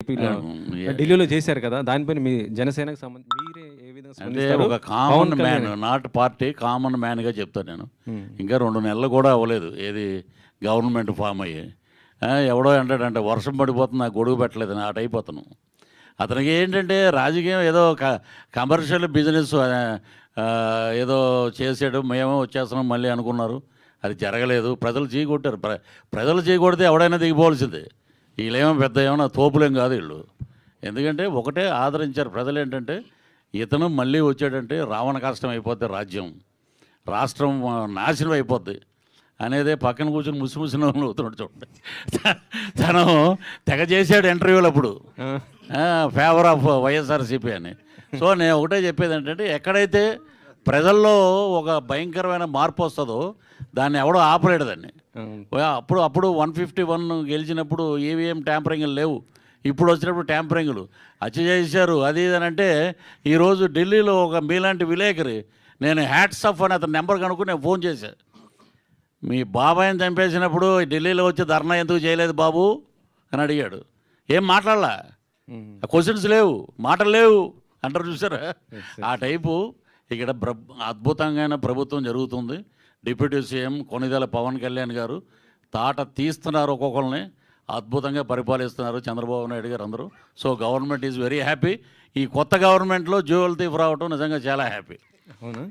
ఏపీలో ఏ ఢిల్లీలో చేశారు కదా! దానిపైన మీ జనసేనకి మీరే ఏ విధంగా అంటే స్పందిస్తారు? ఒక Pawan common man, Kalyan not party, common మ్యాన్‌గా చెప్తాను నేను. హ్మ్. ఇంకా 2 నెలలు కూడా అవ్వలేదు. ఏది గవర్నమెంట్ ఫార్మ్ అయ్యి. ఎవడో అంటాడంట వర్షం పడిపోతుంది నాకు గొడుగు పెట్టలేదని ఆ టైప్ అతను. అతనికి ఏంటంటే రాజకీయం ఏదో కమర్షియల్ బిజినెస్ ఏదో చేసాడు. మేమే వచ్చేస్తున్నాం మళ్ళీ అనుకున్నారు. అది జరగలేదు. ప్రజలు చీకొట్టారు. ప్రజలు చీకొడితే ఎవడైనా దిగిపోవాల్సిందే. వీళ్ళేమో పెద్ద ఏమన్నా తోపులేం కాదు వీళ్ళు. ఎందుకంటే ఒకటే ఆదరించారు ప్రజలు. ఏంటంటే ఇతను మళ్ళీ వచ్చాడంటే రావణ కష్టం అయిపోద్ది రాజ్యం, రాష్ట్రం నాశనం అయిపోద్ది అనేదే పక్కన కూర్చొని ముసిముసిన అవుతున్నాడు చూడండి. తను తెగ చేశాడు ఇంటర్వ్యూలు అప్పుడు, ఫేవర్ ఆఫ్ వైఎస్ఆర్సీపీ అని. సో నేను ఒకటే చెప్పేది ఏంటంటే ఎక్కడైతే ప్రజల్లో ఒక భయంకరమైన మార్పు వస్తుందో దాన్ని ఎవడో ఆపలేడు దాన్ని. అప్పుడు 151 గెలిచినప్పుడు ఈవీఎం ట్యాంపరింగ్లు లేవు. ఇప్పుడు వచ్చినప్పుడు ట్యాంపరింగ్లు హత్య చేశారు అది ఇది అని అంటే, ఈరోజు ఢిల్లీలో ఒక మీలాంటి విలేకరి, నేను హ్యాట్స్ ఆఫ్ అని అతని నెంబర్ కనుక్కుని నేను ఫోన్ చేశాను. మీ బాబాయిని చంపేసినప్పుడు ఢిల్లీలో వచ్చి ధర్నా ఎందుకు చేయలేదు బాబు అని అడిగాడు. ఏం మాట్లాడలా, క్వశ్చన్స్ లేవు, మాటలు లేవు అంటారు చూసారా. ఆ టైపు ఇక్కడ అద్భుతంగా ప్రభుత్వం జరుగుతుంది. డిప్యూటీ సీఎం కొణిదెల పవన్ కళ్యాణ్ గారు తాట తీస్తున్నారు, ఒక్కొక్కరిని అద్భుతంగా పరిపాలిస్తున్నారు చంద్రబాబు నాయుడు గారు అందరూ. So government is very happy. ఈ కొత్త గవర్నమెంట్లో జ్యువెల్ థీఫ్ రావటం నిజంగా చాలా హ్యాపీ. అవునా?